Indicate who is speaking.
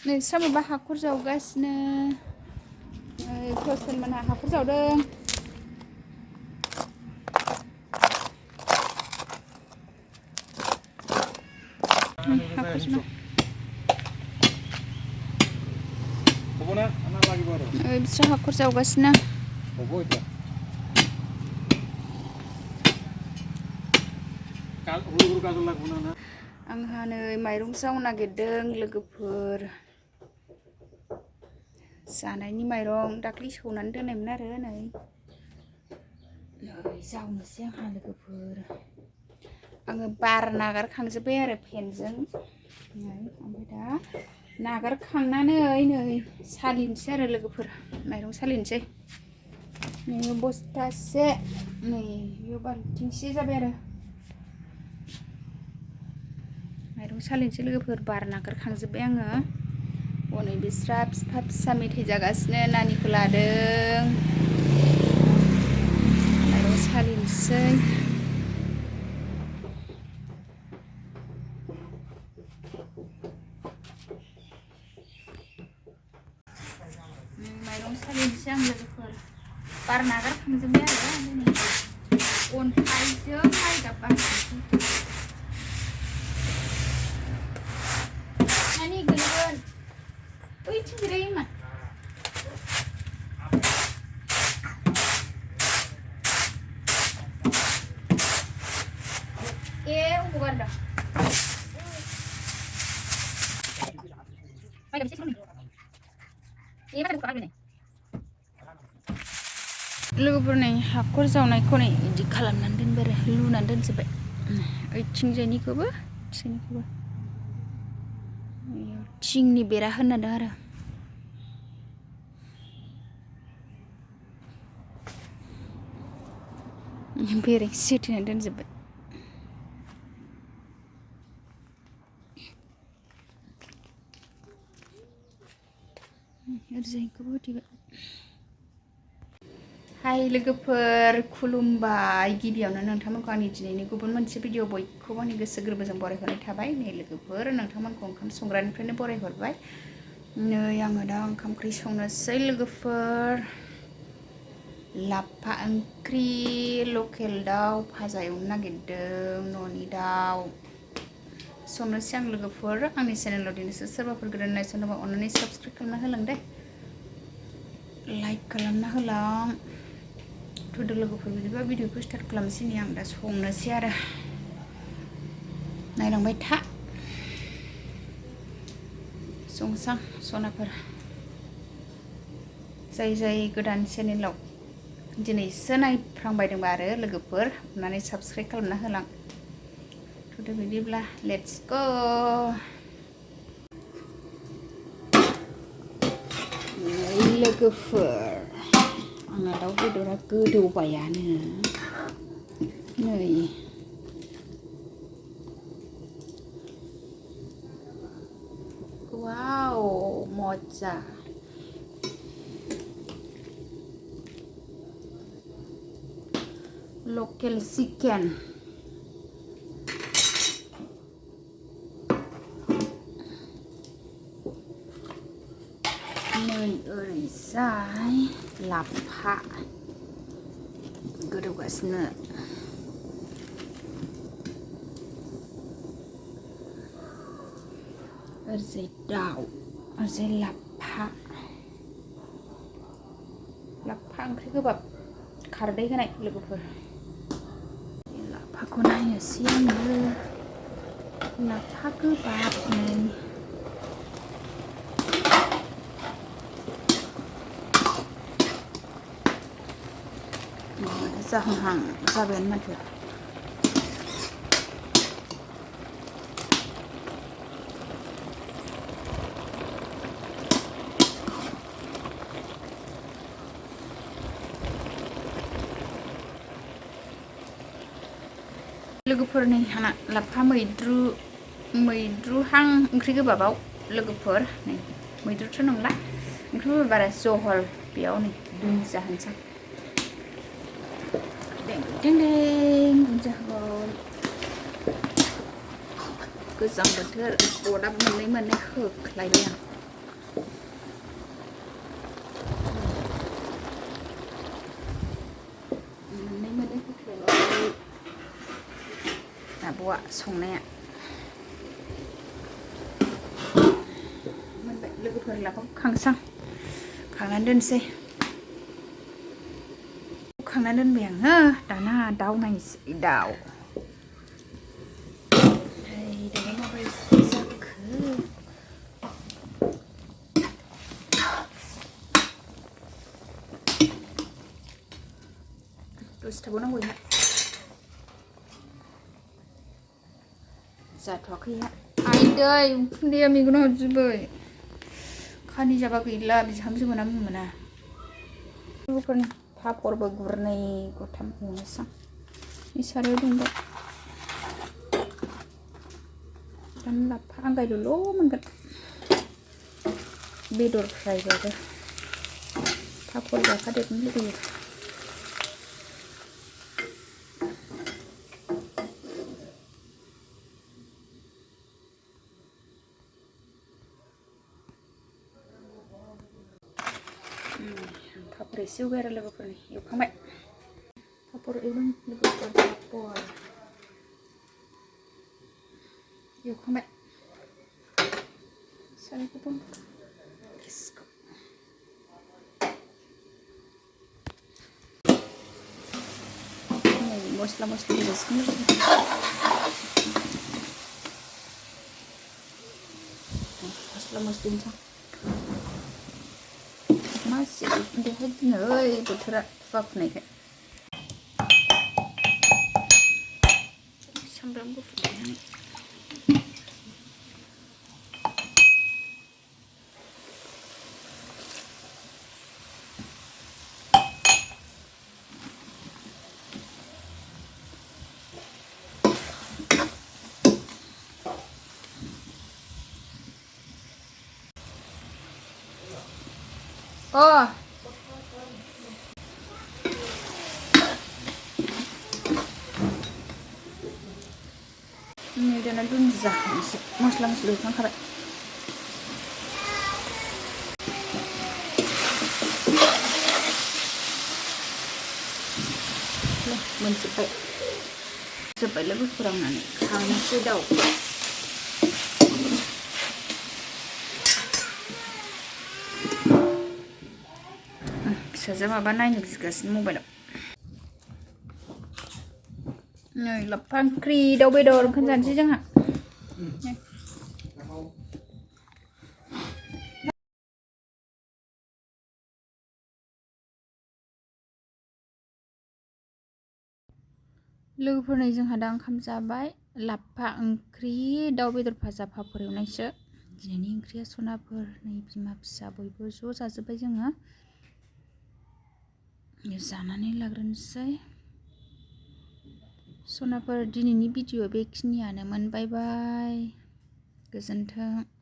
Speaker 1: नै सोरबाबा हाखर जावगासिनो खोस्टोन मोनहा हाखर जावदों बिस्रा हाखर जावगासिनो आंहा नै माइरं जावनो नागिरदों लोगोफोर जानायनि माइरं दाख्लि सौनानै दोननायमोन आरो नै जावनोसै आंहा लोगोफोर आङो बार नागारखांजोब्बाय आरो फेनजों ओमफ्राय दा नागारखांनानै नै सालिनोसै आरो लोगोफोर माइरं सालिनोसै नै बस्थासे नै बेयाव बाल्थिंसे जाबाय आरो माइरं सालिनोसै लोगोफोर बार नागारखांजोब्बाय आङो हनै बिस्रा फिफा फिसा मेथाइ जागासिनो नानिखौ लादों माइरं सालिनोसै माइरं सालिनोसै आं लोगोफोर बार नागारखांजोब्बाय आरो अन्थाइजों माइगाब बानायनोसै नानि गोलैगोन बैथिं जिरायो मा अबाव गारदों लोगोफोर नै हाखर जावनायखौ नै बिदि खालामनानै दोनबाय आरो लुनानै दोनजोब्बाय ओइथिंजायनिखौबो थिंनिखौबो थिंनि बेरा होनादों आरो बेरेंसि होथेनानै दोनजोब्बाय ओरैजायखौबो होथेबाय हाय लोगोफोर खुलुमबाय गिबियावनो नोंथांमोनखौ आंनि दिनैनि गुबुन मोनसे भिडिअ बयखौबो आंनि गोसो गोरबोजों बरायहरनाय थाबाय नै लोगोफोर नोंथांमोनखौ ओंखाम संग्रानिफ्रायनो बरायहरबाय नै आङो दा ओंखाम ओंख्रि संनोसै लोगोफोर लाफा ओंख्रि लकेल दाउ भाजा एवनो नागिरदों न'नि दाउ संनोसै आं लोगोफोर आंनि चेनेलाव दिनैसो सोरबाफोर गोदान नायसनदोंबा अननानै साबस्क्राइब खालामना होलां दे लाइक खालामना होलां थुदो लोगोफोर बिदिबा भिडिअखौ स्टार्ट खालामनोसै नै आं दा संनोसै आरो नायलांबाय था संसां सनाफोर जाय गोदान चेनेलाव दिनैसो नायफ्रांबायदोंबा आरो लोगोफोर अननानै साबस्क्राइब खालामना होलां थुदो बिदिब्ला लेट्स गो लोगोफोर आंना दाउ बेदरा गोदौबायानो नै वाव मजा लकेल चिकेन नै ओरैजाय लाफा गोदौगासिनो ओरैजाय दाउ ओरैजाय लाफा ओंख्रि गोबाब खारदै होनाय लोगोफोर लाफाखौ नायनोसै आङो लाफा गोबाब जाहांहां जाबायानो माथो लोगोफोर नै आंना लाफा मैद्रुहां ओंख्रि गोबाबाव लोगोफोर नै मैद्रुथ' नंला ओंख्रि गोबाब बारा जहल बेयाव नै दुन्दिया होनोसै दें दुन्दिया होबाय गोजां बोथोर अरदाब मोननै होख्लायबाय आं दाउआ संनाया मोनबाय लोगोफोर लाफा खांसां खांनानै दोनसै खांनानै दोनबाय आङो दाना दाउ नायनोसै दाउ दाउआ माबायदि जाखो दसे थाबावनांगौ इहा जाथ'वाखैहा आइदै उखुन्दैया मेगनाव हाबजोब्बाय खानि जाबा गैला बिहामजो मोना लोगोफोरनि पापरबो गुरनै गरथाम एवनोसै आं सारायाव दुंबाय दानो लाफा आंगायल'ल' मोनगोन बेदर फ्रायबाबो पापर जाफादेरनो लुगैयो पापर एसे एवबाय आरो लोगोफोरनि एवखांबाय पापर एवदों लोगोफोर पापर एवखांबाय सारायखौ बन्द गेसखौ नै मस्ला मस्लि होजासिगोन मस्ला मस्लि मासे उखुन्दैहाय दिनै बोथोरा खुवा खुनायखाय सामब्राम गुफुर देनानै नै दाना दुन्दिया एसे मस्ला मस्लि होखांखाबाय मोनजोब्बाय लोगोफोर आंनानै खांनोसै दाउखौ फिसाजो माबा नायनो बिगासिनो मबाइलाव नै लाफा ओंख्रि दाउ बेदर ओंखाम जानोसै जोंहा लोगोफोरनि जोंहा दा ओंखाम जाबाय लाफा ओंख्रि दाउ बेदर भाजा पापर एवनायसो दिनैनि ओंख्रिया सनाफोर नै बिमा फिसा बयबो ज' जाजोब्बाय जोङो जानानै लाग्रोनोसै सनाफोर दिनैनि भिडिअ बेखिनियानोमोन बाय बाय गोजोन्थों।